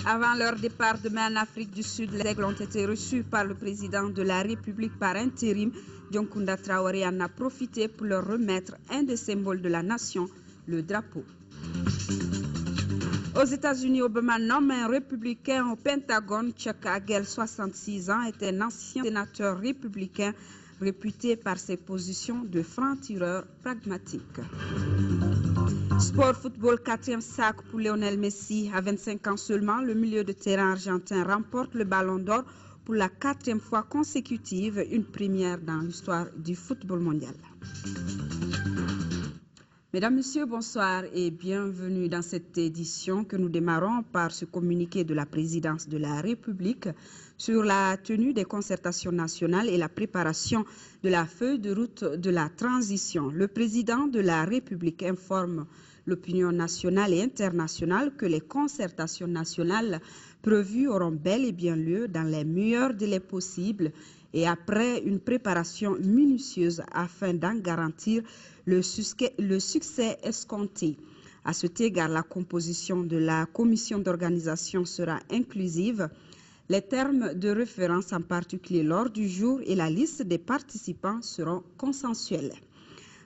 Avant leur départ demain en Afrique du Sud, les aigles ont été reçus par le président de la République par intérim. Dioncounda Traoré en a profité pour leur remettre un des symboles de la nation, le drapeau. Aux États-Unis, Obama nomme un républicain au Pentagone. Chuck Hagel, 66 ans, est un ancien sénateur républicain réputé par ses positions de franc-tireur pragmatique. Sport football, 4e sac pour Lionel Messi. À 25 ans seulement, le milieu de terrain argentin remporte le ballon d'or pour la 4e fois consécutive, une première dans l'histoire du football mondial. Mesdames, Messieurs, bonsoir et bienvenue dans cette édition que nous démarrons par ce communiqué de la présidence de la République sur la tenue des concertations nationales et la préparation de la feuille de route de la transition. Le président de la République informe l'opinion nationale et internationale que les concertations nationales prévues auront bel et bien lieu dans les meilleurs délais possibles et après une préparation minutieuse afin d'en garantir le succès escompté. À cet égard, la composition de la commission d'organisation sera inclusive. Les termes de référence, en particulier l'ordre du jour et la liste des participants, seront consensuels.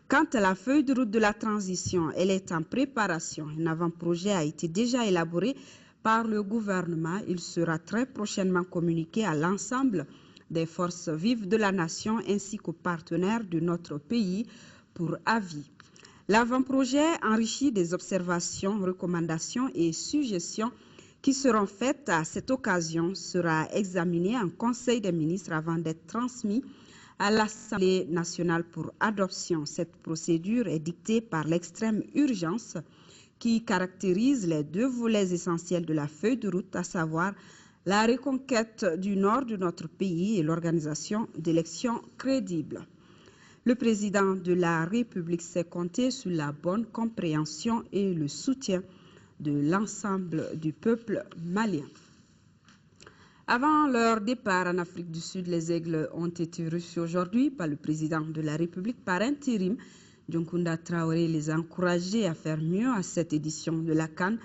Quant à la feuille de route de la transition, elle est en préparation. Un avant-projet a été déjà élaboré par le gouvernement. Il sera très prochainement communiqué à l'ensemble des forces vives de la nation ainsi qu'aux partenaires de notre pays pour avis. L'avant-projet enrichi des observations, recommandations et suggestions qui seront faites à cette occasion sera examiné en Conseil des ministres avant d'être transmis à l'Assemblée nationale pour adoption. Cette procédure est dictée par l'extrême urgence qui caractérise les deux volets essentiels de la feuille de route, à savoir la reconquête du nord de notre pays et l'organisation d'élections crédibles. Le président de la République s'est compté sur la bonne compréhension et le soutien de l'ensemble du peuple malien. Avant leur départ en Afrique du Sud, les aigles ont été reçus aujourd'hui par le président de la République par intérim. Dioncounda Traoré les a encouragés à faire mieux à cette édition de la CAN.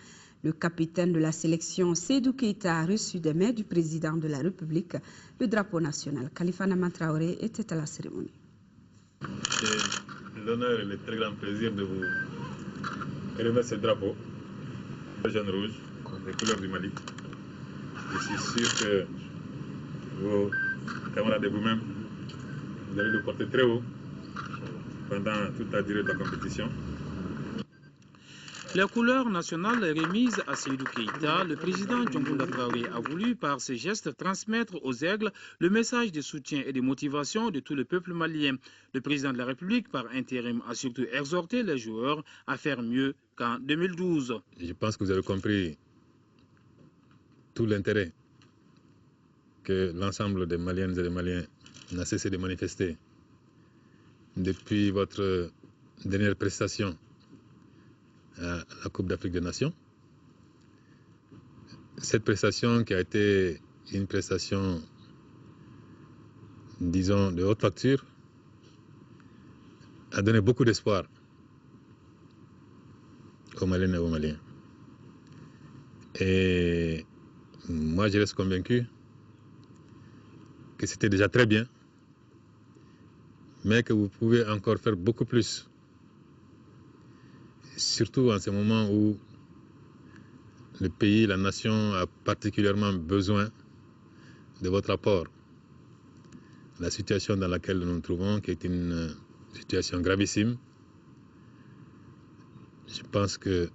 Le capitaine de la sélection, Seydou Keïta, a reçu des mains du président de la République le drapeau national. Khalifa Nama Traoré était à la cérémonie. J'ai l'honneur et le très grand plaisir de vous remettre ce drapeau, le jaune rouge, les couleurs du Mali. Je suis sûr que vos camarades et vous-même, vous allez le porter très haut pendant toute la durée de la compétition. Les couleurs nationales remises à Seydou Keïta, le président Dioncounda Traoré a voulu par ces gestes transmettre aux aigles le message de soutien et de motivation de tout le peuple malien. Le président de la République par intérim a surtout exhorté les joueurs à faire mieux qu'en 2012. Je pense que vous avez compris tout l'intérêt que l'ensemble des Maliennes et des Maliens n'a cessé de manifester depuis votre dernière prestation à la Coupe d'Afrique des Nations. Cette prestation qui a été une prestation, disons, de haute facture, a donné beaucoup d'espoir aux Maliennes et aux Maliens. Et moi, je reste convaincu que c'était déjà très bien, mais que vous pouvez encore faire beaucoup plus. Surtout en ce moment où le pays, la nation a particulièrement besoin de votre apport. La situation dans laquelle nous nous trouvons, qui est une situation gravissime, je pense que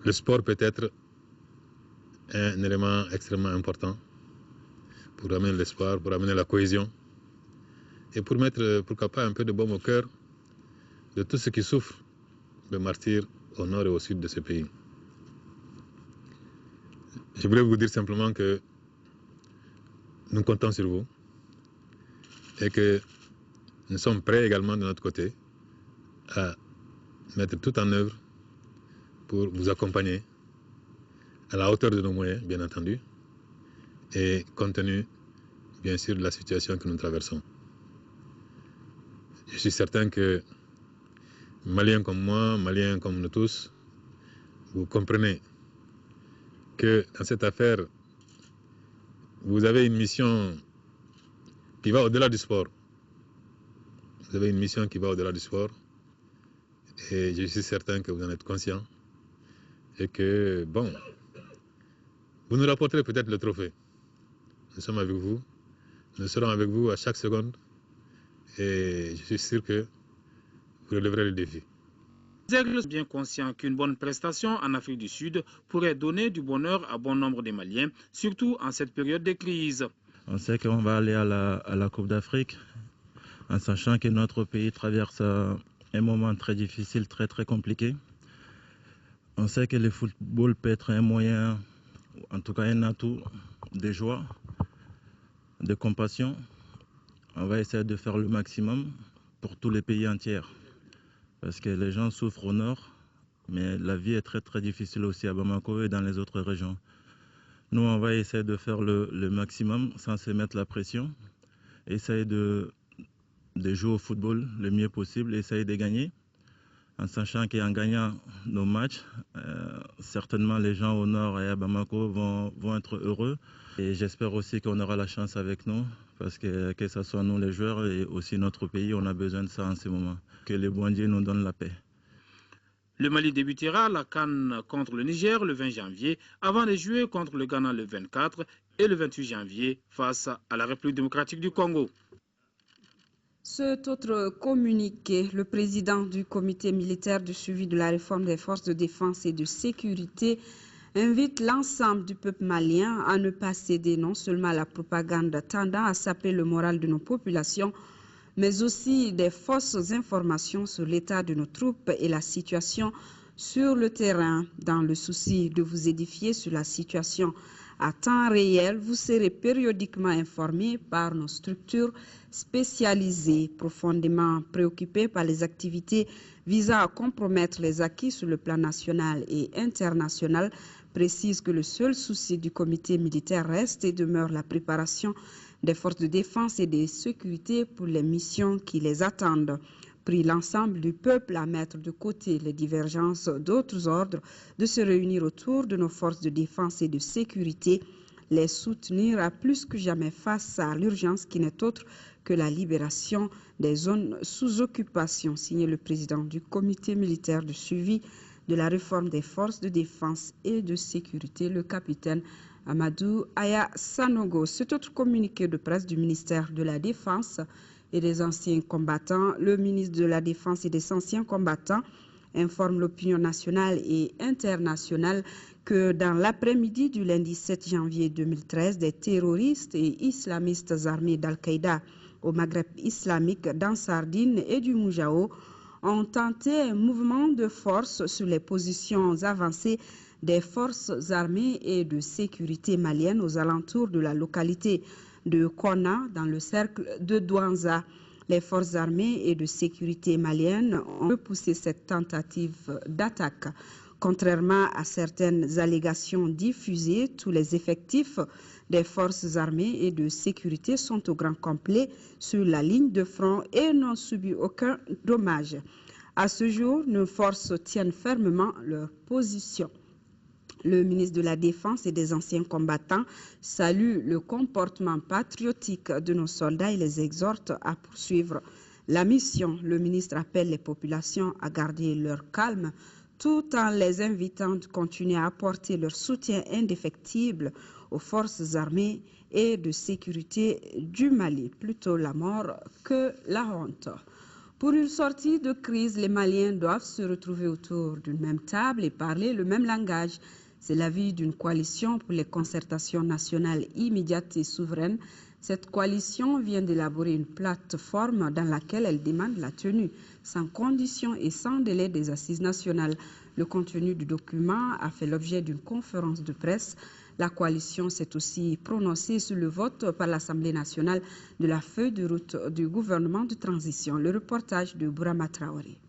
le sport peut être un élément extrêmement important pour amener l'espoir, pour amener la cohésion et pour mettre, pourquoi pas, un peu de baume au cœur de tous ceux qui souffrent de martyrs au nord et au sud de ce pays. Je voulais vous dire simplement que nous comptons sur vous et que nous sommes prêts également de notre côté à mettre tout en œuvre pour vous accompagner à la hauteur de nos moyens, bien entendu, et compte tenu, bien sûr, de la situation que nous traversons. Je suis certain que Maliens comme moi, Maliens comme nous tous, vous comprenez que dans cette affaire, vous avez une mission qui va au-delà du sport. Vous avez une mission qui va au-delà du sport. Et je suis certain que vous en êtes conscient. Et que, bon, vous nous rapporterez peut-être le trophée. Nous sommes avec vous. Nous serons avec vous à chaque seconde. Et je suis sûr que vous relèverez le défi. Les Aigles sont bien conscients qu'une bonne prestation en Afrique du Sud pourrait donner du bonheur à bon nombre de Maliens, surtout en cette période de crise. On sait qu'on va aller à la Coupe d'Afrique, en sachant que notre pays traverse un moment très difficile, très compliqué. On sait que le football peut être un moyen, en tout cas un atout de joie, de compassion. On va essayer de faire le maximum pour tous les pays entiers. Parce que les gens souffrent au nord, mais la vie est très difficile aussi à Bamako et dans les autres régions. Nous, on va essayer de faire le maximum sans se mettre la pression, essayer de jouer au football le mieux possible, essayer de gagner, en sachant qu'en gagnant nos matchs, certainement les gens au nord et à Bamako vont être heureux. Et j'espère aussi qu'on aura la chance avec nous, parce que ce soit nous les joueurs et aussi notre pays, on a besoin de ça en ce moment. Que le bon Dieu nous donne la paix. Le Mali débutera la CAN contre le Niger le 20 janvier, avant de jouer contre le Ghana le 24 et le 28 janvier face à la République démocratique du Congo. Cet autre communiqué, le président du comité militaire de suivi de la réforme des forces de défense et de sécurité invite l'ensemble du peuple malien à ne pas céder non seulement à la propagande tendant à saper le moral de nos populations, mais aussi des fausses informations sur l'état de nos troupes et la situation sur le terrain. Dans le souci de vous édifier sur la situation à temps réel, vous serez périodiquement informés par nos structures spécialisées, profondément préoccupées par les activités visant à compromettre les acquis sur le plan national et international, précise que le seul souci du comité militaire reste et demeure la préparation des forces de défense et de sécurité pour les missions qui les attendent. Prie l'ensemble du peuple à mettre de côté les divergences d'autres ordres, de se réunir autour de nos forces de défense et de sécurité, les soutenir à plus que jamais face à l'urgence qui n'est autre que la libération des zones sous occupation, signé le président du comité militaire de suivi de la réforme des forces de défense et de sécurité, le capitaine Amadou Aya Sanogo. Cet autre communiqué de presse du ministère de la Défense et des anciens combattants, le ministre de la Défense et des anciens combattants informe l'opinion nationale et internationale que dans l'après-midi du lundi 7 janvier 2013, des terroristes et islamistes armés d'Al-Qaïda au Maghreb islamique, dans Sardine et du Moujao ont tenté un mouvement de force sur les positions avancées des forces armées et de sécurité maliennes aux alentours de la localité de Kona, dans le cercle de Douanza. Les forces armées et de sécurité maliennes ont repoussé cette tentative d'attaque. Contrairement à certaines allégations diffusées, tous les effectifs des forces armées et de sécurité sont au grand complet sur la ligne de front et n'ont subi aucun dommage. À ce jour, nos forces tiennent fermement leur position. Le ministre de la Défense et des anciens combattants salue le comportement patriotique de nos soldats et les exhorte à poursuivre la mission. Le ministre appelle les populations à garder leur calme tout en les invitant à continuer à apporter leur soutien indéfectible aux forces armées et de sécurité du Mali. Plutôt la mort que la honte. Pour une sortie de crise, les Maliens doivent se retrouver autour d'une même table et parler le même langage. C'est l'avis d'une coalition pour les concertations nationales immédiates et souveraines. Cette coalition vient d'élaborer une plateforme dans laquelle elle demande la tenue sans condition et sans délai des assises nationales. Le contenu du document a fait l'objet d'une conférence de presse. La coalition s'est aussi prononcée sur le vote par l'Assemblée nationale de la feuille de route du gouvernement de transition. Le reportage de Bourama Traoré.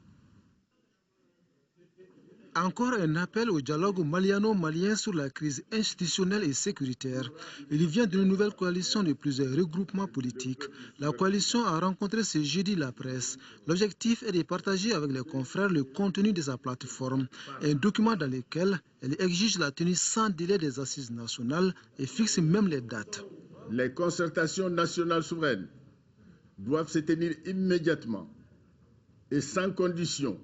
Encore un appel au dialogue maliano-malien sur la crise institutionnelle et sécuritaire. Il vient d'une nouvelle coalition de plusieurs regroupements politiques. La coalition a rencontré ce jeudi la presse. L'objectif est de partager avec les confrères le contenu de sa plateforme, un document dans lequel elle exige la tenue sans délai des assises nationales et fixe même les dates. Les concertations nationales souveraines doivent se tenir immédiatement et sans condition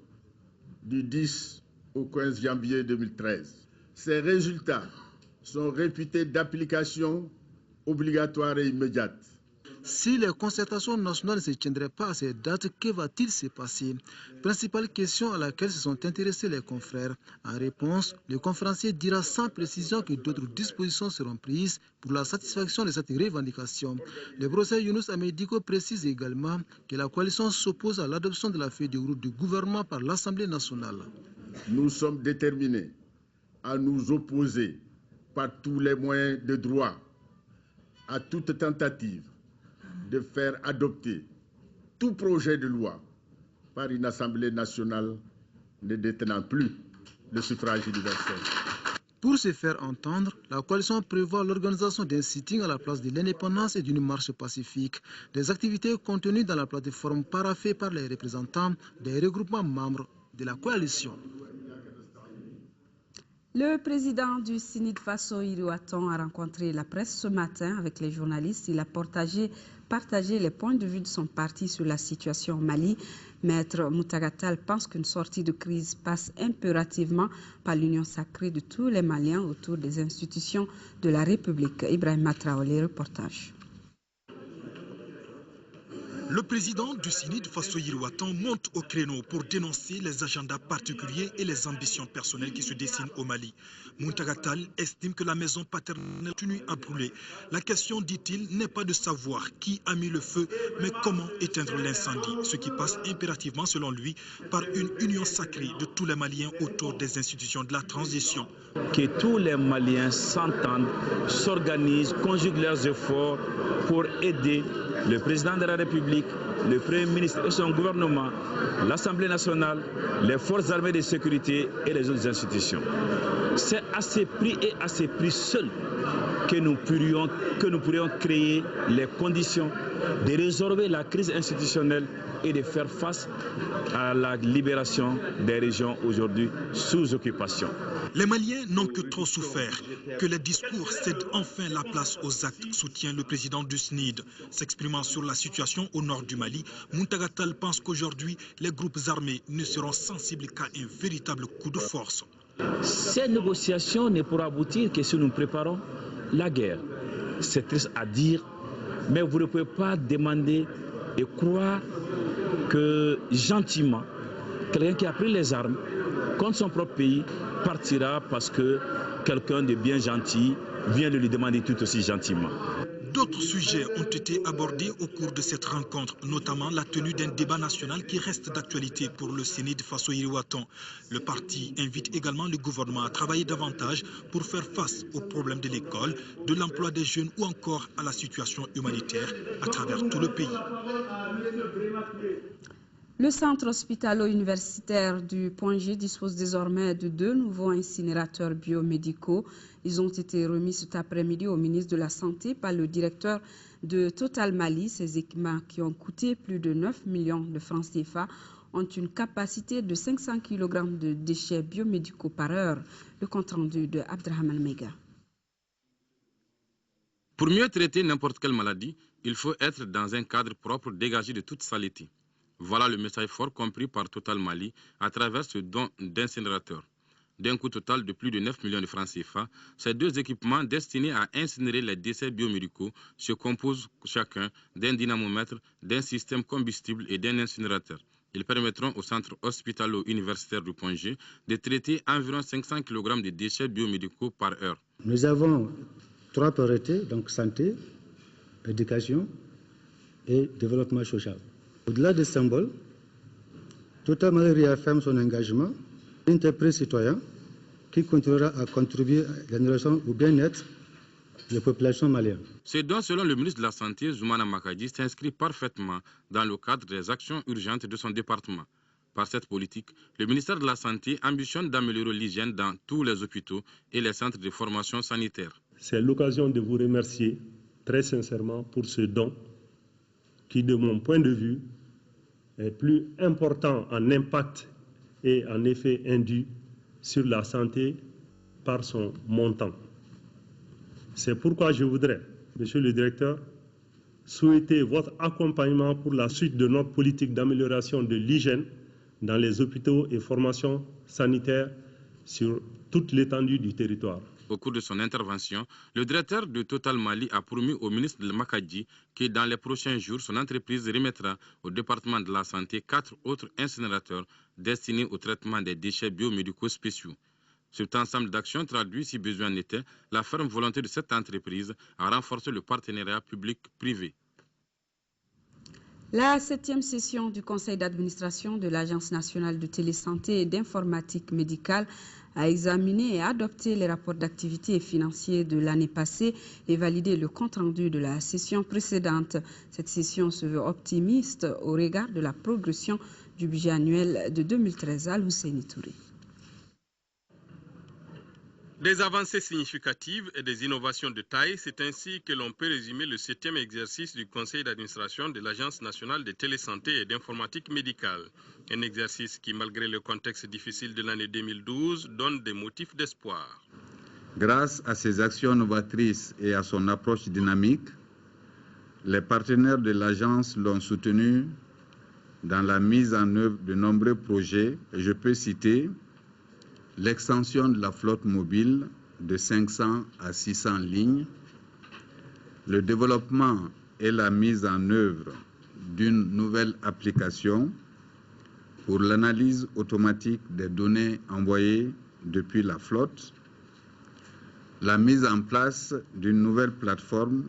du 10 au 15 janvier 2013. Ces résultats sont réputés d'application obligatoire et immédiate. Si les concertations nationales ne se tiendraient pas à ces dates, que va-t-il se passer? Principale question à laquelle se sont intéressés les confrères. En réponse, le conférencier dira sans précision que d'autres dispositions seront prises pour la satisfaction de cette revendication. Le professeur Younous Amédiko précise également que la coalition s'oppose à l'adoption de la feuille de route du gouvernement par l'Assemblée nationale. Nous sommes déterminés à nous opposer par tous les moyens de droit à toute tentative de faire adopter tout projet de loi par une Assemblée nationale ne détenant plus le suffrage universel. Pour se faire entendre, la coalition prévoit l'organisation d'un sitting à la place de l'indépendance et d'une marche pacifique. Des activités contenues dans la plateforme paraphée par les représentants des regroupements membres de la coalition. Le président du CNID Fasso Iruaton a rencontré la presse ce matin avec les journalistes. Il a partagé les points de vue de son parti sur la situation au Mali. Maître Moutagatal pense qu'une sortie de crise passe impérativement par l'union sacrée de tous les Maliens autour des institutions de la République. Ibrahim Traoré, reportage. Le président du CNID Fasso Iruaton monte au créneau pour dénoncer les agendas particuliers et les ambitions personnelles qui se dessinent au Mali. Moutagatal estime que la maison paternelle continue à brûler. La question, dit-il, n'est pas de savoir qui a mis le feu, mais comment éteindre l'incendie, ce qui passe impérativement, selon lui, par une union sacrée de tous les Maliens autour des institutions de la transition. Que tous les Maliens s'entendent, s'organisent, conjuguent leurs efforts pour aider le président de la République, le Premier ministre et son gouvernement, l'Assemblée nationale, les forces armées de sécurité et les autres institutions. C'est à ces prix et à ces prix seuls que nous pourrions créer les conditions de résorber la crise institutionnelle et de faire face à la libération des régions aujourd'hui sous occupation. Les Maliens n'ont que trop souffert. Que les discours cèdent enfin la place aux actes, soutient le président du SNID. S'exprimant sur la situation au nord du Mali, Moutagatal pense qu'aujourd'hui, les groupes armés ne seront sensibles qu'à un véritable coup de force. Ces négociations ne pourront aboutir que si nous préparons la guerre. C'est triste à dire, mais vous ne pouvez pas demander et croire que gentiment, quelqu'un qui a pris les armes contre son propre pays partira parce que quelqu'un de bien gentil vient de lui demander tout aussi gentiment. D'autres sujets ont été abordés au cours de cette rencontre, notamment la tenue d'un débat national qui reste d'actualité pour le CNID Fasso Iruaton. Le parti invite également le gouvernement à travailler davantage pour faire face aux problèmes de l'école, de l'emploi des jeunes ou encore à la situation humanitaire à travers tout le pays. Le centre hospitalo-universitaire du Point G dispose désormais de 2 nouveaux incinérateurs biomédicaux. Ils ont été remis cet après-midi au ministre de la Santé par le directeur de Total Mali. Ces équipements qui ont coûté plus de 9 millions de francs CFA ont une capacité de 500 kg de déchets biomédicaux par heure. Le compte-rendu de Abdrahman Mega. Pour mieux traiter n'importe quelle maladie, il faut être dans un cadre propre dégagé de toute saleté. Voilà le message fort compris par Total Mali à travers ce don d'incinérateurs. D'un coût total de plus de 9 millions de francs CFA, ces 2 équipements destinés à incinérer les déchets biomédicaux se composent chacun d'un dynamomètre, d'un système combustible et d'un incinérateur. Ils permettront au centre hospitalo-universitaire du Point G de traiter environ 500 kg de déchets biomédicaux par heure. Nous avons 3 priorités, donc santé, éducation et développement social. Au-delà des symboles, Total Mali réaffirme son engagement d'interprète citoyen qui continuera à contribuer à l'amélioration au bien-être des populations maliennes. Ce don, selon le ministre de la Santé, Zoumana Makadi, s'inscrit parfaitement dans le cadre des actions urgentes de son département. Par cette politique, le ministère de la Santé ambitionne d'améliorer l'hygiène dans tous les hôpitaux et les centres de formation sanitaire. C'est l'occasion de vous remercier très sincèrement pour ce don qui, de mon point de vue, est plus important en impact et en effet induit sur la santé par son montant. C'est pourquoi je voudrais, Monsieur le Directeur, souhaiter votre accompagnement pour la suite de notre politique d'amélioration de l'hygiène dans les hôpitaux et formations sanitaires sur toute l'étendue du territoire. Au cours de son intervention, le directeur de Total Mali a promis au ministre de Makadji que dans les prochains jours, son entreprise remettra au département de la santé 4 autres incinérateurs destinés au traitement des déchets biomédicaux spéciaux. Cet ensemble d'actions traduit, si besoin n'était, la ferme volonté de cette entreprise à renforcer le partenariat public-privé. La 7e session du conseil d'administration de l'Agence nationale de télésanté et d'informatique médicale a examiné et adopté les rapports d'activité et financiers de l'année passée et validé le compte-rendu de la session précédente. Cette session se veut optimiste au regard de la progression du budget annuel de 2013 à Husseini Touré. Des avancées significatives et des innovations de taille, c'est ainsi que l'on peut résumer le 7e exercice du conseil d'administration de l'Agence nationale de télésanté et d'informatique médicale. Un exercice qui, malgré le contexte difficile de l'année 2012, donne des motifs d'espoir. Grâce à ses actions novatrices et à son approche dynamique, les partenaires de l'agence l'ont soutenu dans la mise en œuvre de nombreux projets, et je peux citer l'extension de la flotte mobile de 500 à 600 lignes, le développement et la mise en œuvre d'une nouvelle application pour l'analyse automatique des données envoyées depuis la flotte, la mise en place d'une nouvelle plateforme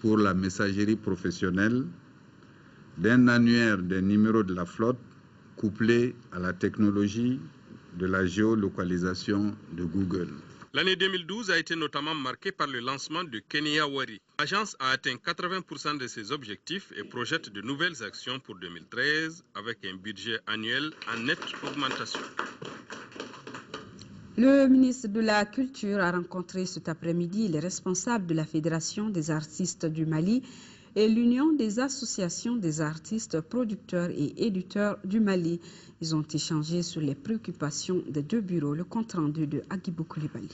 pour la messagerie professionnelle, d'un annuaire des numéros de la flotte couplé à la technologie de la géolocalisation de Google. L'année 2012 a été notamment marquée par le lancement de Kenya Wari. L'agence a atteint 80% de ses objectifs et projette de nouvelles actions pour 2013 avec un budget annuel en nette augmentation. Le ministre de la Culture a rencontré cet après-midi les responsables de la Fédération des artistes du Mali et l'Union des associations des artistes, producteurs et éditeurs du Mali. Ils ont échangé sur les préoccupations des deux bureaux. Le compte-rendu de Agibou Koulibaly.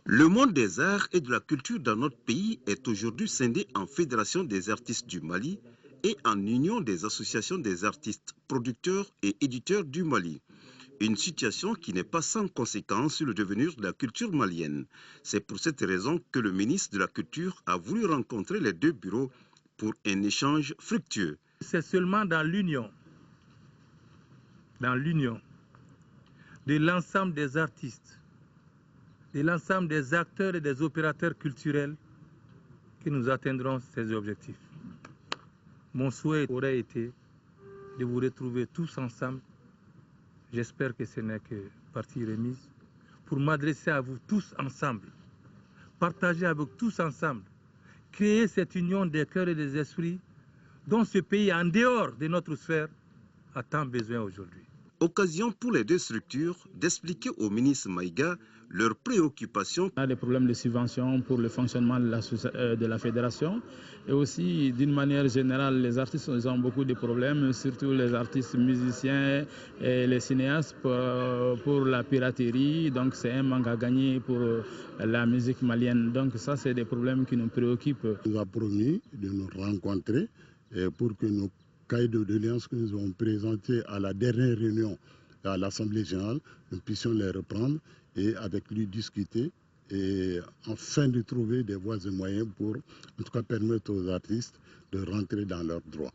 Le monde des arts et de la culture dans notre pays est aujourd'hui scindé en Fédération des artistes du Mali et en Union des associations des artistes, producteurs et éditeurs du Mali. Une situation qui n'est pas sans conséquence sur le devenir de la culture malienne. C'est pour cette raison que le ministre de la Culture a voulu rencontrer les deux bureaux pour un échange fructueux. C'est seulement dans l'union de l'ensemble des artistes, de l'ensemble des acteurs et des opérateurs culturels que nous atteindrons ces objectifs. Mon souhait aurait été de vous retrouver tous ensemble. J'espère que ce n'est que partie remise, pour m'adresser à vous tous ensemble, partager avec tous ensemble, créer cette union des cœurs et des esprits dont ce pays, en dehors de notre sphère, a tant besoin aujourd'hui. Occasion pour les deux structures d'expliquer au ministre Maïga leurs préoccupations. On a des problèmes de subvention pour le fonctionnement de la fédération et aussi d'une manière générale les artistes ont beaucoup de problèmes, surtout les artistes musiciens et les cinéastes pour la piraterie, donc c'est un manque à gagner pour la musique malienne, donc ça c'est des problèmes qui nous préoccupent. On nous a promis de nous rencontrer pour que nos cahiers de doléances que nous avons présentés à la dernière réunion à l'Assemblée générale, nous puissions les reprendre et avec lui discuter et enfin de trouver des voies et moyens pour en tout cas permettre aux artistes de rentrer dans leurs droits.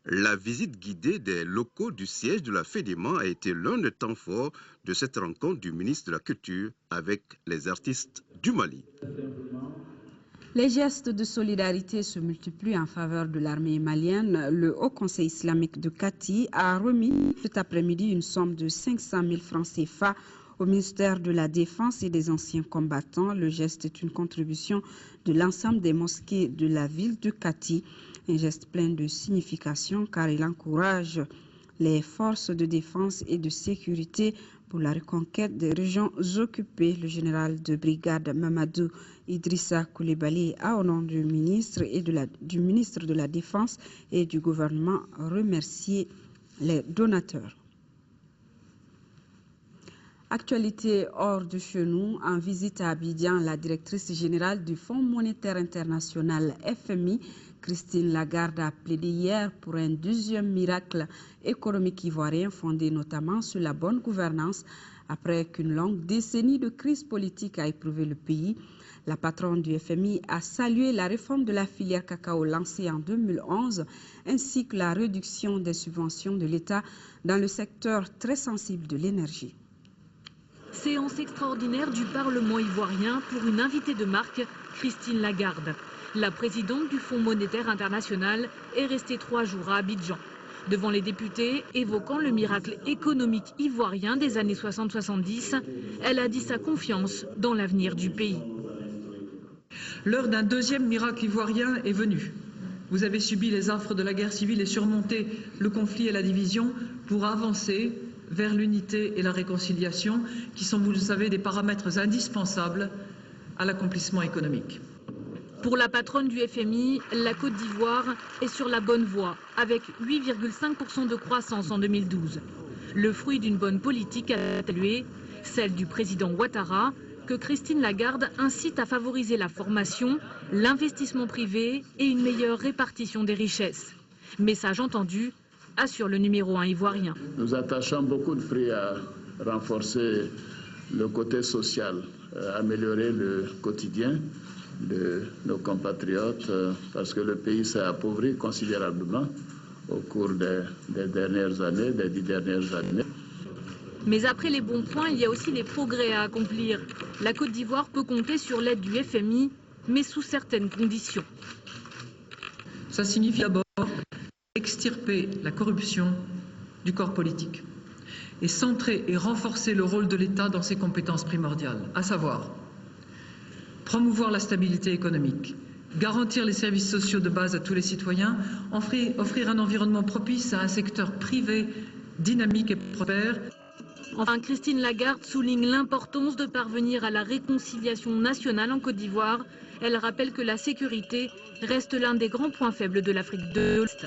La visite guidée des locaux du siège de la FEDEMA a été l'un des temps forts de cette rencontre du ministre de la Culture avec les artistes du Mali. Les gestes de solidarité se multiplient en faveur de l'armée malienne. Le Haut Conseil islamique de Kati a remis cet après-midi une somme de 500 000 francs CFA au ministère de la Défense et des anciens combattants. Le geste est une contribution de l'ensemble des mosquées de la ville de Kati. Un geste plein de signification car il encourage les forces de défense et de sécurité pour la reconquête des régions occupées. Le général de brigade Mamadou Idrissa Coulibaly a, au nom du ministre de la Défense et du gouvernement, remercié les donateurs. Actualité hors de chez nous, en visite à Abidjan, la directrice générale du Fonds monétaire international FMI, Christine Lagarde, a plaidé hier pour un deuxième miracle économique ivoirien fondé notamment sur la bonne gouvernance après qu'une longue décennie de crise politique a éprouvé le pays. La patronne du FMI a salué la réforme de la filière cacao lancée en 2011 ainsi que la réduction des subventions de l'État dans le secteur très sensible de l'énergie. Séance extraordinaire du Parlement ivoirien pour une invitée de marque, Christine Lagarde. La présidente du Fonds monétaire international est restée 3 jours à Abidjan. Devant les députés, évoquant le miracle économique ivoirien des années 60-70, elle a dit sa confiance dans l'avenir du pays. L'heure d'un deuxième miracle ivoirien est venue. Vous avez subi les affres de la guerre civile et surmonté le conflit et la division pour avancer vers l'unité et la réconciliation, qui sont, vous le savez, des paramètres indispensables à l'accomplissement économique. Pour la patronne du FMI, la Côte d'Ivoire est sur la bonne voie, avec 8,5% de croissance en 2012. Le fruit d'une bonne politique a salué, celle du président Ouattara, que Christine Lagarde incite à favoriser la formation, l'investissement privé et une meilleure répartition des richesses. Message entendu, assure le numéro 1 ivoirien. Nous attachons beaucoup de prix à renforcer le côté social, améliorer le quotidien de nos compatriotes parce que le pays s'est appauvri considérablement au cours des dernières années, des 10 dernières années. Mais après les bons points, il y a aussi des progrès à accomplir. La Côte d'Ivoire peut compter sur l'aide du FMI, mais sous certaines conditions. Ça signifie d'abord extirper la corruption du corps politique et centrer et renforcer le rôle de l'État dans ses compétences primordiales, à savoir promouvoir la stabilité économique, garantir les services sociaux de base à tous les citoyens, offrir un environnement propice à un secteur privé dynamique et prospère. Enfin, Christine Lagarde souligne l'importance de parvenir à la réconciliation nationale en Côte d'Ivoire. Elle rappelle que la sécurité reste l'un des grands points faibles de l'Afrique de l'Ouest.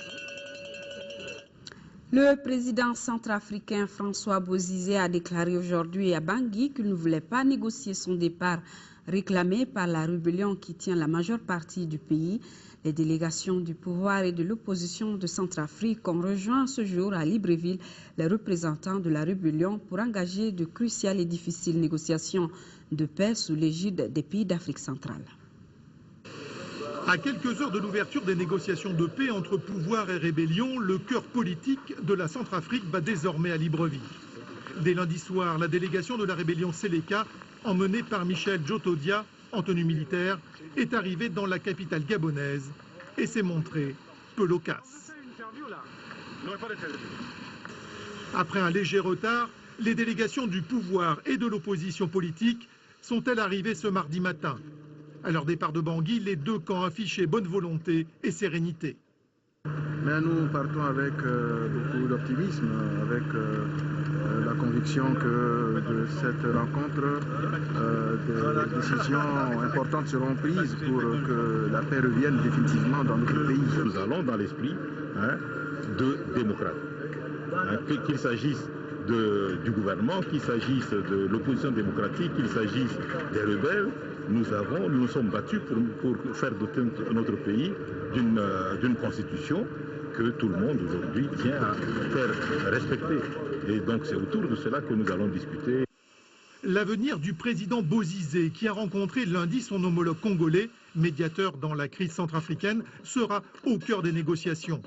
Le président centrafricain François Bozizé a déclaré aujourd'hui à Bangui qu'il ne voulait pas négocier son départ réclamé par la rébellion qui tient la majeure partie du pays. Les délégations du pouvoir et de l'opposition de Centrafrique ont rejoint ce jour à Libreville les représentants de la rébellion pour engager de cruciales et difficiles négociations de paix sous l'égide des pays d'Afrique centrale. À quelques heures de l'ouverture des négociations de paix entre pouvoir et rébellion, le cœur politique de la Centrafrique bat désormais à Libreville. Dès lundi soir, la délégation de la rébellion Séléka, emmenée par Michel Djotodia, en tenue militaire, est arrivée dans la capitale gabonaise et s'est montrée peu loquace. Après un léger retard, les délégations du pouvoir et de l'opposition politique sont-elles arrivées ce mardi matin? À leur départ de Bangui, les deux camps affichaient bonne volonté et sérénité. Mais nous partons avec beaucoup d'optimisme, avec la conviction que de cette rencontre, des décisions importantes seront prises pour que la paix revienne définitivement dans notre pays. Nous allons dans l'esprit de démocrate. Qu'il s'agisse du gouvernement, qu'il s'agisse de l'opposition démocratique, qu'il s'agisse des rebelles, nous sommes battus pour faire doter notre pays d'une constitution que tout le monde aujourd'hui tient à faire respecter. Et donc c'est autour de cela que nous allons discuter. L'avenir du président Bozizé, qui a rencontré lundi son homologue congolais, médiateur dans la crise centrafricaine, sera au cœur des négociations.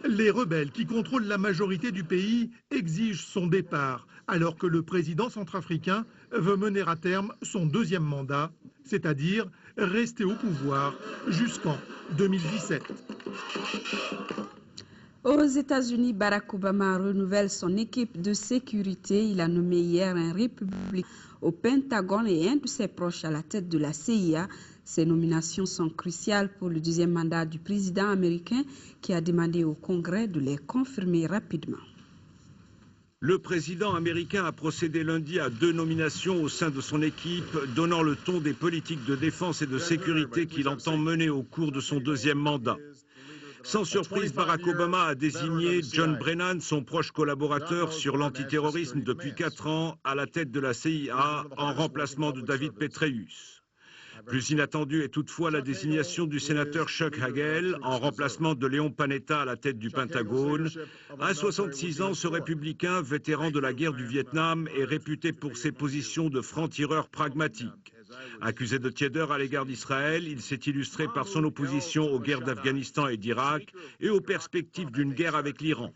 Les rebelles qui contrôlent la majorité du pays exigent son départ, alors que le président centrafricain veut mener à terme son deuxième mandat, c'est-à-dire rester au pouvoir jusqu'en 2017. Aux États-Unis, Barack Obama renouvelle son équipe de sécurité. Il a nommé hier un républicain au Pentagone et un de ses proches à la tête de la CIA. Ces nominations sont cruciales pour le deuxième mandat du président américain qui a demandé au Congrès de les confirmer rapidement. Le président américain a procédé lundi à 2 nominations au sein de son équipe, donnant le ton des politiques de défense et de sécurité qu'il entend mener au cours de son deuxième mandat. Sans surprise, Barack Obama a désigné John Brennan, son proche collaborateur sur l'antiterrorisme depuis 4 ans, à la tête de la CIA en remplacement de David Petraeus. Plus inattendue est toutefois la désignation du sénateur Chuck Hagel en remplacement de Leon Panetta à la tête du Pentagone. À 66 ans, ce républicain, vétéran de la guerre du Vietnam, est réputé pour ses positions de franc-tireur pragmatique. Accusé de tiédeur à l'égard d'Israël, il s'est illustré par son opposition aux guerres d'Afghanistan et d'Irak et aux perspectives d'une guerre avec l'Iran.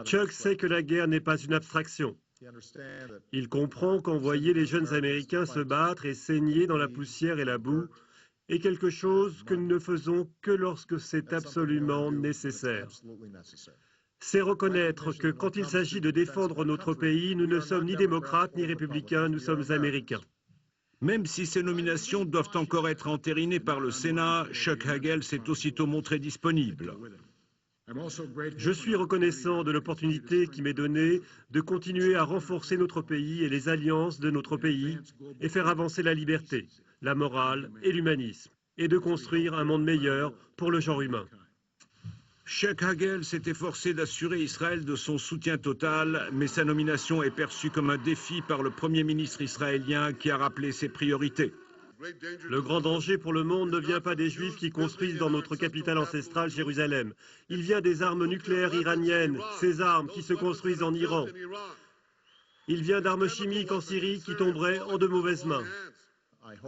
Chuck sait que la guerre n'est pas une abstraction. Il comprend qu'envoyer les jeunes Américains se battre et saigner dans la poussière et la boue est quelque chose que nous ne faisons que lorsque c'est absolument nécessaire. C'est reconnaître que quand il s'agit de défendre notre pays, nous ne sommes ni démocrates ni républicains, nous sommes américains. Même si ces nominations doivent encore être entérinées par le Sénat, Chuck Hagel s'est aussitôt montré disponible. Je suis reconnaissant de l'opportunité qui m'est donnée de continuer à renforcer notre pays et les alliances de notre pays et faire avancer la liberté, la morale et l'humanisme, et de construire un monde meilleur pour le genre humain. Chuck Hagel s'est efforcé d'assurer Israël de son soutien total, mais sa nomination est perçue comme un défi par le Premier ministre israélien qui a rappelé ses priorités. Le grand danger pour le monde ne vient pas des Juifs qui construisent dans notre capitale ancestrale, Jérusalem. Il vient des armes nucléaires iraniennes, ces armes qui se construisent en Iran. Il vient d'armes chimiques en Syrie qui tomberaient en de mauvaises mains.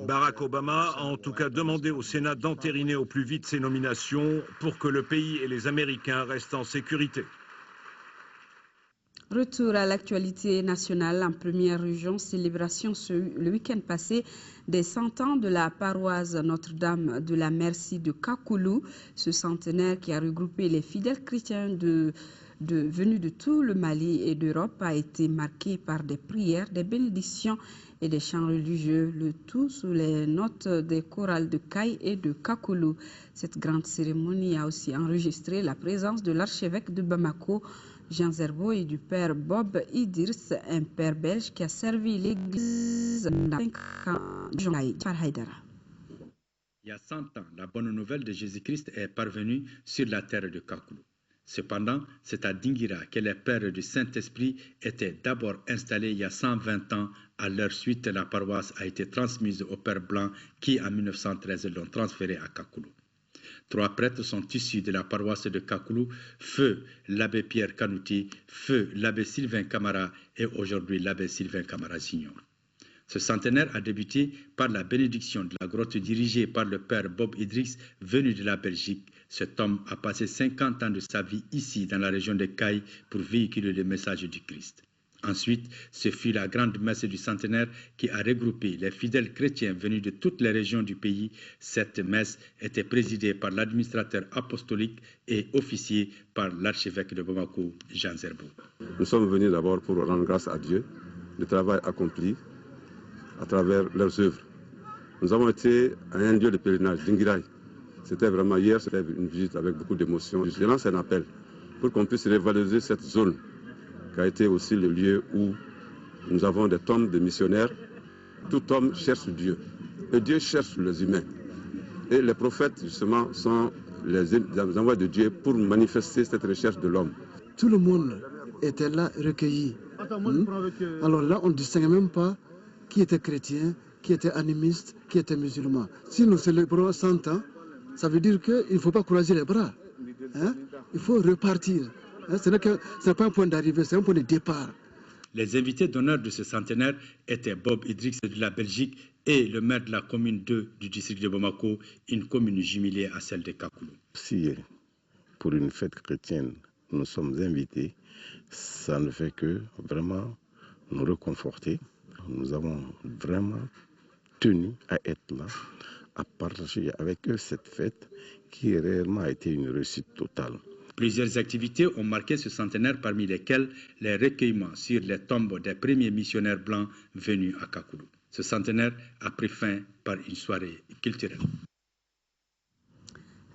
Barack Obama a en tout cas demandé au Sénat d'entériner au plus vite ces nominations pour que le pays et les Américains restent en sécurité. Retour à l'actualité nationale en première région, célébration le week-end passé des 100 ans de la paroisse Notre-Dame de la Merci de Kakoulou. Ce centenaire qui a regroupé les fidèles chrétiens venus de tout le Mali et d'Europe a été marqué par des prières, des bénédictions et des chants religieux, le tout sous les notes des chorales de Caille et de Kakoulou. Cette grande cérémonie a aussi enregistré la présence de l'archevêque de Bamako, Jean Zerbo, et du père Bob Idriss, un père belge qui a servi l'église dans 5 ans. Il y a 100 ans, la bonne nouvelle de Jésus-Christ est parvenue sur la terre de Kakoulou. Cependant, c'est à Dingira que les pères du Saint-Esprit étaient d'abord installés il y a 120 ans. À leur suite, la paroisse a été transmise aux pères blancs qui, en 1913, l'ont transférée à Kakoulou. 3 prêtres sont issus de la paroisse de Kakoulou, feu l'abbé Pierre Kanouti, feu l'abbé Sylvain Camara et aujourd'hui l'abbé Sylvain Camara Junior. Ce centenaire a débuté par la bénédiction de la grotte dirigée par le père Bob Idriss, venu de la Belgique. Cet homme a passé 50 ans de sa vie ici, dans la région de Caille, pour véhiculer le message du Christ. Ensuite, ce fut la grande messe du centenaire qui a regroupé les fidèles chrétiens venus de toutes les régions du pays. Cette messe était présidée par l'administrateur apostolique et officiée par l'archevêque de Bamako, Jean Zerbo. Nous sommes venus d'abord pour rendre grâce à Dieu, le travail accompli à travers leurs œuvres. Nous avons été à un lieu de pèlerinage, Dingirai. C'était vraiment hier, c'était une visite avec beaucoup d'émotion. Je lance un appel pour qu'on puisse revaloriser cette zone qui a été aussi le lieu où nous avons des tombes de missionnaires. Tout homme cherche Dieu et Dieu cherche les humains. Et les prophètes, justement, sont les envois de Dieu pour manifester cette recherche de l'homme. Tout le monde était là, recueilli. Alors là, on ne distingue même pas qui était chrétien, qui était animiste, qui était musulman. Si nous célébrons 100 ans, ça veut dire qu'il ne faut pas croiser les bras. Il faut repartir. Ce n'est pas un point d'arrivée, c'est un point de départ. Les invités d'honneur de ce centenaire étaient Bob Idriss de la Belgique et le maire de la commune 2 du district de Bamako, une commune jumelée à celle de Kakoulou. Si pour une fête chrétienne, nous sommes invités, ça ne fait que vraiment nous reconforter. Nous avons vraiment tenu à être là à partager avec eux cette fête qui réellement a été une réussite totale. Plusieurs activités ont marqué ce centenaire, parmi lesquelles les recueillements sur les tombes des premiers missionnaires blancs venus à Kakoulou. Ce centenaire a pris fin par une soirée culturelle.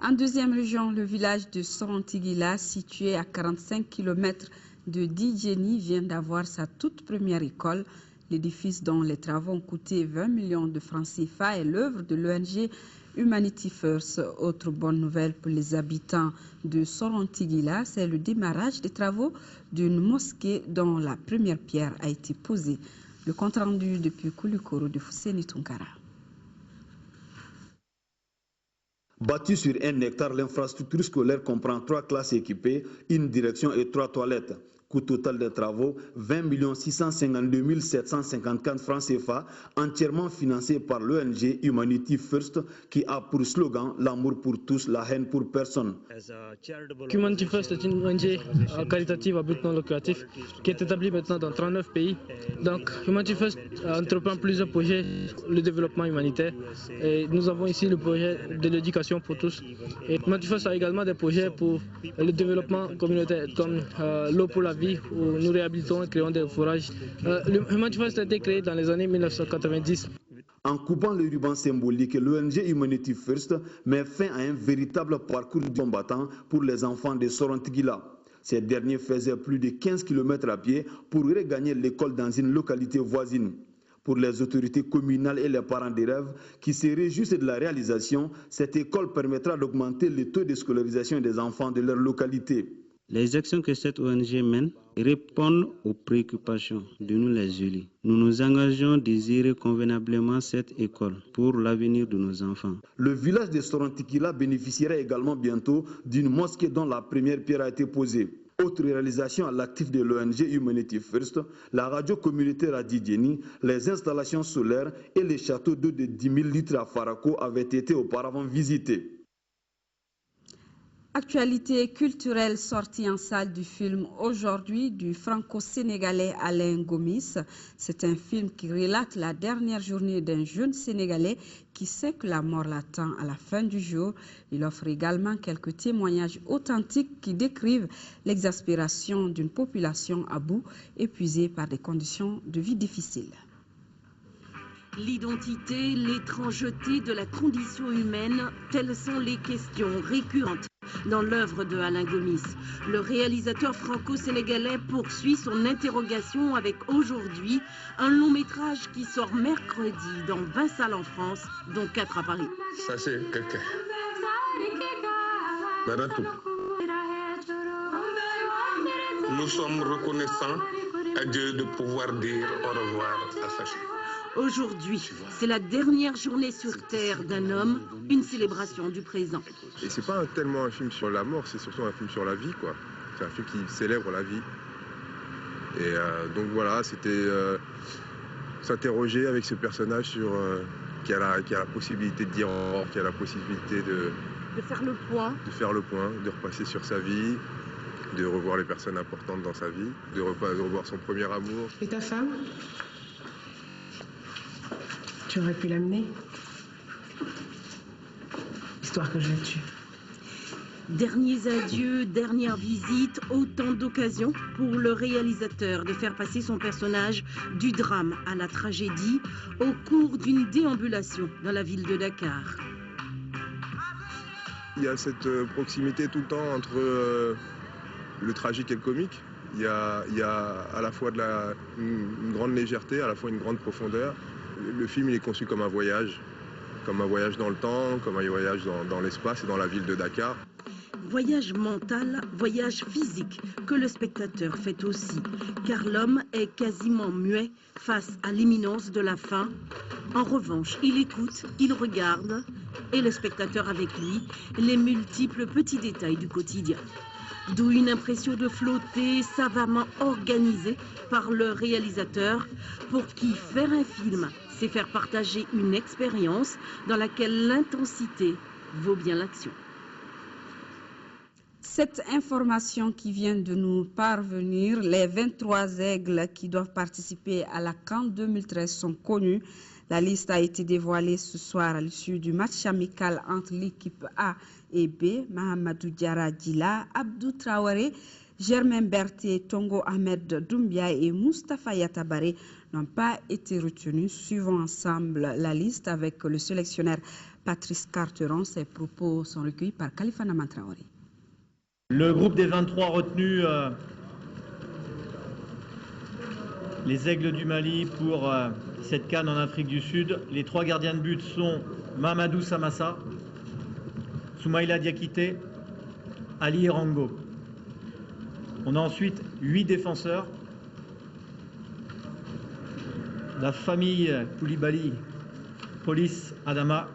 En deuxième région, le village de Sorontigila, situé à 45 km de Djeni, vient d'avoir sa toute première école. L'édifice dont les travaux ont coûté 20 millions de francs CFA est l'œuvre de l'ONG Humanity First. Autre bonne nouvelle pour les habitants de Sorontigila, c'est le démarrage des travaux d'une mosquée dont la première pierre a été posée. Le compte rendu depuis Koulikoro de Fousseni Tunkara. Bâtie sur 1 hectare, l'infrastructure scolaire comprend 3 classes équipées, une direction et 3 toilettes. Coût total des travaux, 20 652 754 francs CFA, entièrement financé par l'ONG Humanity First, qui a pour slogan « L'amour pour tous, la haine pour personne ». Humanity First est une ONG caritative à but non lucratif qui est établie maintenant dans 39 pays. Donc Humanity First entreprend plusieurs projets, le développement humanitaire. Et nous avons ici le projet de l'éducation pour tous. Et Humanity First a également des projets pour le développement communautaire, comme l'eau pour la vie, où nous réhabilitons et créons des forages. Humanity First a été créé dans les années 1990. En coupant le ruban symbolique, l'ONG Humanity First met fin à un véritable parcours du combattant pour les enfants de Sorontigila. Ces derniers faisaient plus de 15 km à pied pour regagner l'école dans une localité voisine. Pour les autorités communales et les parents d'élèves qui se réjouissent de la réalisation, cette école permettra d'augmenter le taux de scolarisation des enfants de leur localité. Les actions que cette ONG mène répondent aux préoccupations de nous les élus. Nous nous engageons à désirer convenablement cette école pour l'avenir de nos enfants. Le village de Sorontigila bénéficiera également bientôt d'une mosquée dont la première pierre a été posée. Autre réalisation à l'actif de l'ONG Humanity First, la radio communautaire à Djeni, les installations solaires et les châteaux d'eau de 10 000 litres à Farako avaient été auparavant visités. Actualité culturelle sortie en salle du film aujourd'hui du franco-sénégalais Alain Gomis. C'est un film qui relate la dernière journée d'un jeune Sénégalais qui sait que la mort l'attend à la fin du jour. Il offre également quelques témoignages authentiques qui décrivent l'exaspération d'une population à bout, épuisée par des conditions de vie difficiles. L'identité, l'étrangeté de la condition humaine, telles sont les questions récurrentes dans l'œuvre de Alain Gomis. Le réalisateur franco-sénégalais poursuit son interrogation avec aujourd'hui un long métrage qui sort mercredi dans 20 salles en France, dont 4 à Paris. Ça c'est quelqu'un. Nous sommes reconnaissants à Dieu de pouvoir dire au revoir à sa fille. Aujourd'hui, c'est la dernière journée sur Terre d'un homme, une célébration du présent. Et c'est pas tellement un film sur la mort, c'est surtout un film sur la vie, quoi. C'est un film qui célèbre la vie. Et donc voilà, c'était s'interroger avec ce personnage sur qui a la possibilité de dire au revoir, qui a la possibilité de faire le point. De faire le point, de repasser sur sa vie, de revoir les personnes importantes dans sa vie, de revoir son premier amour. Et ta femme ? Tu aurais pu l'amener, histoire que je la tue. Derniers adieux, dernière visite, autant d'occasions pour le réalisateur de faire passer son personnage du drame à la tragédie au cours d'une déambulation dans la ville de Dakar. Il y a cette proximité tout le temps entre le tragique et le comique. Il y a à la fois une grande légèreté, à la fois une grande profondeur. Le film il est conçu comme un voyage dans le temps, comme un voyage dans l'espace et dans la ville de Dakar. Voyage mental, voyage physique que le spectateur fait aussi, car l'homme est quasiment muet face à l'imminence de la fin. En revanche, il écoute, il regarde, et le spectateur avec lui, les multiples petits détails du quotidien. D'où une impression de flotter savamment organisée par le réalisateur, pour qui faire un film, c'est faire partager une expérience dans laquelle l'intensité vaut bien l'action. Cette information qui vient de nous parvenir, les 23 aigles qui doivent participer à la CAN 2013 sont connus. La liste a été dévoilée ce soir à l'issue du match amical entre l'équipe A et B. Mahamadou Diarra Djila, Abdou Traoré, Germain Berthier, Tongo Ahmed Doumbia et Moustapha Yatabare n'ont pas été retenus. Suivons ensemble la liste avec le sélectionneur Patrice Carteron. Ses propos sont recueillis par Khalifa Naman Traoré. Le groupe des 23 retenus, les Aigles du Mali pour cette CAN en Afrique du Sud. Les 3 gardiens de but sont Mamadou Samassa, Soumaïla Diakité, Ali Erango. On a ensuite 8 défenseurs. La famille Koulibaly, Police Adama,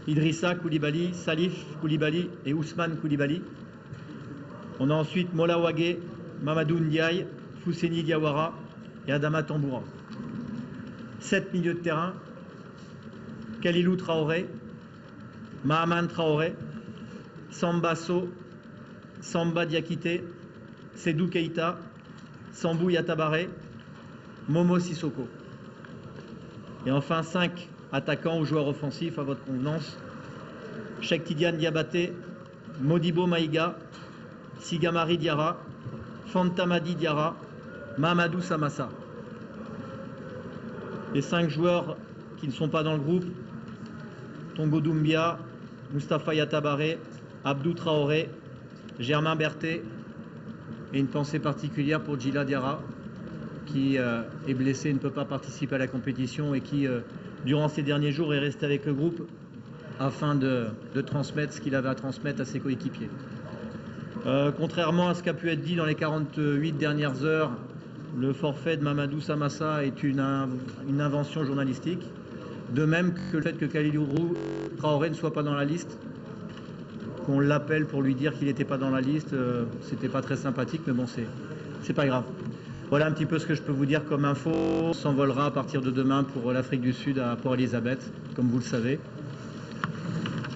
Idrissa Koulibaly, Salif Koulibaly et Ousmane Koulibaly. On a ensuite Mola Wagé, Mamadou Ndiaye, Fousseni Diawara et Adama Tamboura. 7 milieux de terrain, Kalilou Traoré, Mahaman Traoré, Samba So, Samba Diakité, Sédou Keïta, Sambou Yatabare, Momo Sissoko. Et enfin 5 attaquants ou joueurs offensifs à votre convenance. Cheikh Tidiane Diabaté, Modibo Maïga, Sigamari Diarra, Fantamadi Diarra, Mahamadou Samassa. Les 5 joueurs qui ne sont pas dans le groupe, Tongo Doumbia, Moustapha Yatabare, Abdou Traoré, Germain Berthier, et une pensée particulière pour Djila Diarra, qui est blessé et ne peut pas participer à la compétition et qui, durant ces derniers jours, est resté avec le groupe afin de transmettre ce qu'il avait à transmettre à ses coéquipiers. Contrairement à ce qu'a pu être dit dans les 48 dernières heures, le forfait de Mamadou Samassa est une invention journalistique, de même que le fait que Kalilou Traoré ne soit pas dans la liste, qu'on l'appelle pour lui dire qu'il n'était pas dans la liste, c'était pas très sympathique, mais bon, c'est pas grave. Voilà un petit peu ce que je peux vous dire comme info. On s'envolera à partir de demain pour l'Afrique du Sud à Port-Elizabeth, comme vous le savez.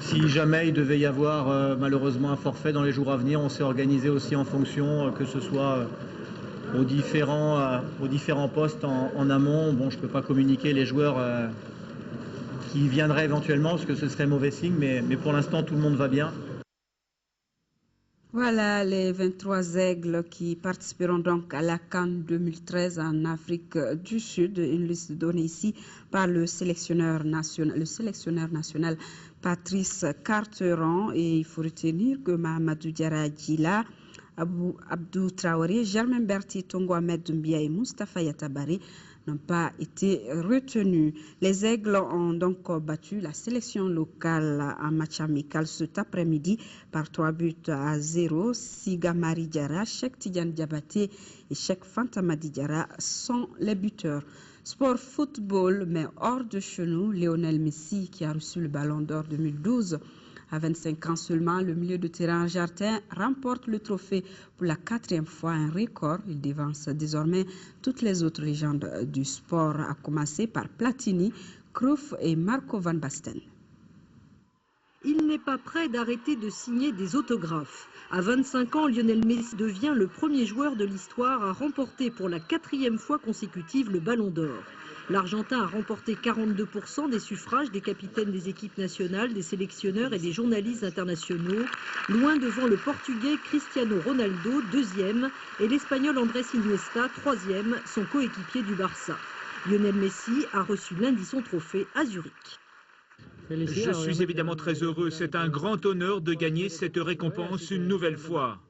Si jamais il devait y avoir malheureusement un forfait dans les jours à venir, on s'est organisé aussi en fonction, que ce soit aux différents postes en amont. Bon, je ne peux pas communiquer les joueurs qui viendraient éventuellement, parce que ce serait mauvais signe, mais pour l'instant, tout le monde va bien. Voilà les 23 aigles qui participeront donc à la CAN 2013 en Afrique du Sud. Une liste donnée ici par le sélectionneur national Patrice Carteron. Et il faut retenir que Mahamadou Diarra Djila, Abdou Traoré, Germain Berthier, Tongo Ahmed Doumbia et Moustapha Yatabare n'ont pas été retenus. Les Aigles ont donc battu la sélection locale en match amical cet après-midi par 3-0. Sigamari Diarra, Cheikh Tidiane Diabaté et Cheikh Fantamadi Diarra sont les buteurs. Sport football, mais hors de chez nous, Lionel Messi qui a reçu le Ballon d'Or 2012. À 25 ans seulement, le milieu de terrain argentin remporte le trophée pour la 4e fois, un record. Il devance désormais toutes les autres légendes du sport, à commencer par Platini, Cruyff et Marco van Basten. Il n'est pas prêt d'arrêter de signer des autographes. À 25 ans, Lionel Messi devient le premier joueur de l'histoire à remporter pour la 4e fois consécutive le Ballon d'Or. L'Argentin a remporté 42% des suffrages des capitaines des équipes nationales, des sélectionneurs et des journalistes internationaux, loin devant le Portugais Cristiano Ronaldo, 2e, et l'Espagnol Andrés Iniesta, 3e, son coéquipier du Barça. Lionel Messi a reçu lundi son trophée à Zurich. Je suis évidemment très heureux. C'est un grand honneur de gagner cette récompense une nouvelle fois.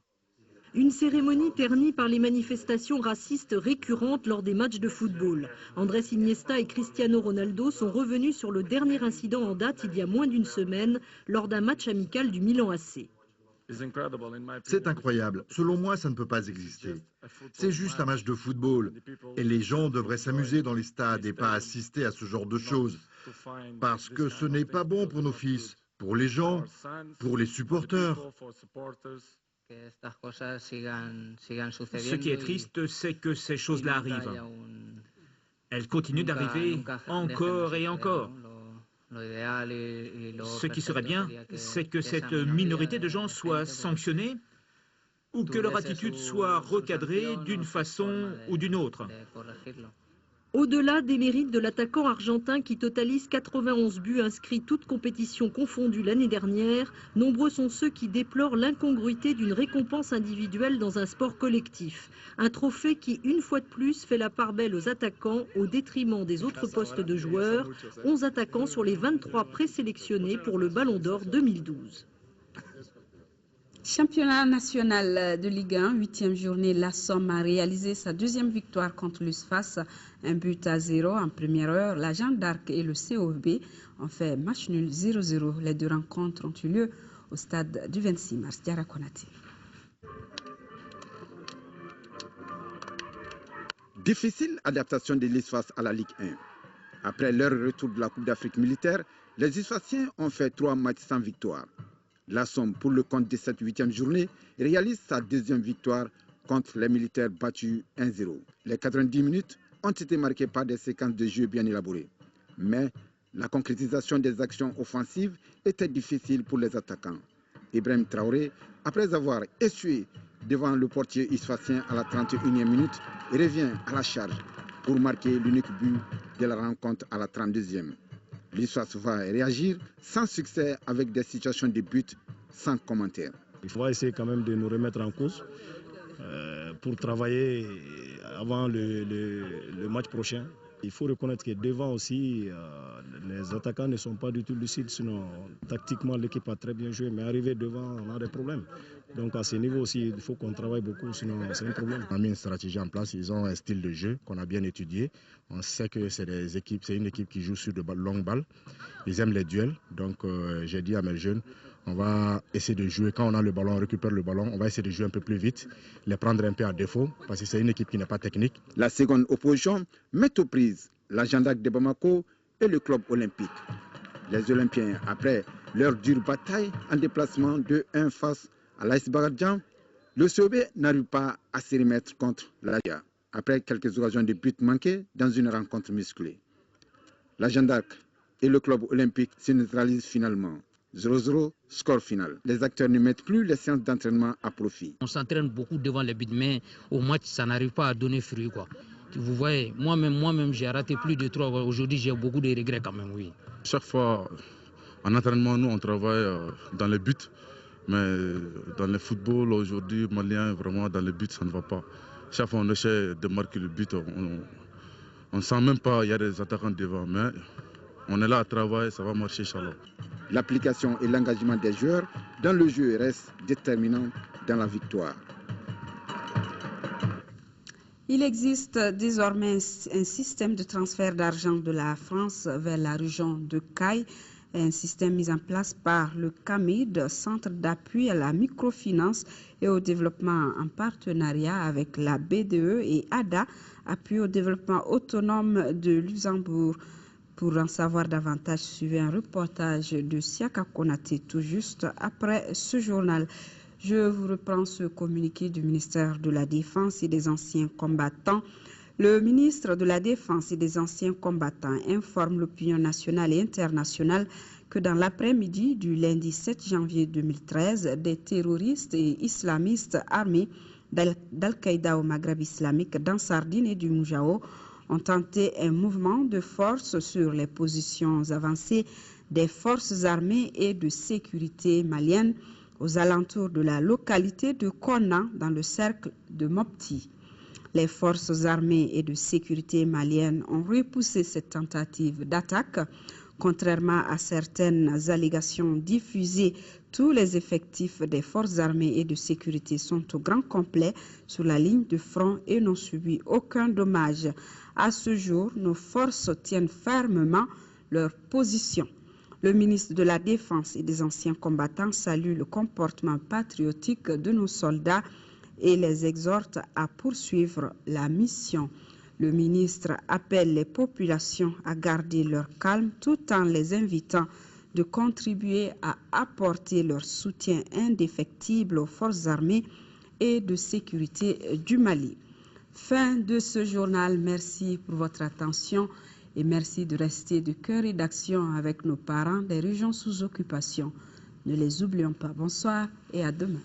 Une cérémonie ternie par les manifestations racistes récurrentes lors des matchs de football. Andrés Iniesta et Cristiano Ronaldo sont revenus sur le dernier incident en date il y a moins d'une semaine lors d'un match amical du Milan AC. C'est incroyable. Selon moi, ça ne peut pas exister. C'est juste un match de football. Et les gens devraient s'amuser dans les stades et pas assister à ce genre de choses. Parce que ce n'est pas bon pour nos fils, pour les gens, pour les supporters. Ce qui est triste, c'est que ces choses-là arrivent. Elles continuent d'arriver encore et encore. Ce qui serait bien, c'est que cette minorité de gens soit sanctionnée ou que leur attitude soit recadrée d'une façon ou d'une autre. Au-delà des mérites de l'attaquant argentin qui totalise 91 buts inscrits toutes compétitions confondues l'année dernière, nombreux sont ceux qui déplorent l'incongruité d'une récompense individuelle dans un sport collectif. Un trophée qui, une fois de plus, fait la part belle aux attaquants au détriment des autres postes de joueurs, 11 attaquants sur les 23 présélectionnés pour le Ballon d'Or 2012. Championnat national de Ligue 1, 8e journée, la Somme a réalisé sa deuxième victoire contre l'USFAS, 1-0 en première heure. La Jeanne d'Arc et le COB ont fait match nul 0-0. Les deux rencontres ont eu lieu au stade du 26 mars. Diarra Konaté. Difficile adaptation de l'USFAS à la Ligue 1. Après leur retour de la Coupe d'Afrique militaire, les USFASiens ont fait 3 matchs sans victoire. La Somme, pour le compte de cette 8e journée, réalise sa deuxième victoire contre les militaires battus 1-0. Les 90 minutes ont été marquées par des séquences de jeu bien élaborées. Mais la concrétisation des actions offensives était difficile pour les attaquants. Ibrahim Traoré, après avoir essuyé devant le portier isfacien à la 31e minute, revient à la charge pour marquer l'unique but de la rencontre à la 32e. L'USFAS va réagir sans succès avec des situations de but sans commentaire. Il faudra essayer quand même de nous remettre en cause pour travailler avant le match prochain. Il faut reconnaître que devant aussi, les attaquants ne sont pas du tout lucides, sinon tactiquement l'équipe a très bien joué, mais arrivé devant, on a des problèmes. Donc à ce niveau aussi, il faut qu'on travaille beaucoup, sinon c'est un problème. On a mis une stratégie en place, ils ont un style de jeu qu'on a bien étudié. On sait que c'est une équipe qui joue sur de longues balles, ils aiment les duels, donc j'ai dit à mes jeunes, on va essayer de jouer, quand on a le ballon, on récupère le ballon, on va essayer de jouer un peu plus vite, les prendre un peu à défaut, parce que c'est une équipe qui n'est pas technique. La seconde opposition met aux prises la Jeanne d'Arc de Bamako et le club olympique. Les Olympiens, après leur dure bataille en déplacement 2-1 face à l'AS Bagadjan, le COB n'arrive pas à se remettre contre la LIA, après quelques occasions de but manquées dans une rencontre musclée. La Jeanne d'Arc et le club olympique se neutralisent finalement. 0-0, score final. Les acteurs ne mettent plus les séances d'entraînement à profit. On s'entraîne beaucoup devant les buts, mais au match, ça n'arrive pas à donner fruit, quoi. Vous voyez, moi-même, j'ai raté plus de 3. Aujourd'hui, j'ai beaucoup de regrets quand même, oui. Chaque fois, en entraînement, nous, on travaille dans les buts. Mais dans le football, aujourd'hui, malien, vraiment, dans les buts, ça ne va pas. Chaque fois, on essaie de marquer le but. On ne sent même pas qu'il y a des attaquants devant. Mais on est là à travailler, ça va marcher, Inch'Allah. L'application et l'engagement des joueurs dans le jeu restent déterminants dans la victoire. Il existe désormais un système de transfert d'argent de la France vers la région de Caille, un système mis en place par le CAMID, Centre d'appui à la microfinance et au développement en partenariat avec la BDE et ADA, appui au développement autonome de Luxembourg. Pour en savoir davantage, suivez un reportage de Siaka Konaté tout juste après ce journal. Je vous reprends ce communiqué du ministère de la Défense et des anciens combattants. Le ministre de la Défense et des anciens combattants informe l'opinion nationale et internationale que dans l'après-midi du lundi 7 janvier 2013, des terroristes et islamistes armés d'Al-Qaïda au Maghreb islamique dans Sardine et du Moujao ont tenté un mouvement de force sur les positions avancées des forces armées et de sécurité maliennes aux alentours de la localité de Konna dans le cercle de Mopti. Les forces armées et de sécurité maliennes ont repoussé cette tentative d'attaque. Contrairement à certaines allégations diffusées, tous les effectifs des forces armées et de sécurité sont au grand complet sur la ligne de front et n'ont subi aucun dommage. À ce jour, nos forces tiennent fermement leur position. Le ministre de la Défense et des anciens combattants salue le comportement patriotique de nos soldats et les exhorte à poursuivre la mission. Le ministre appelle les populations à garder leur calme tout en les invitant de contribuer à apporter leur soutien indéfectible aux forces armées et de sécurité du Mali. Fin de ce journal. Merci pour votre attention et merci de rester de cœur et d'action avec nos parents des régions sous occupation. Ne les oublions pas. Bonsoir et à demain.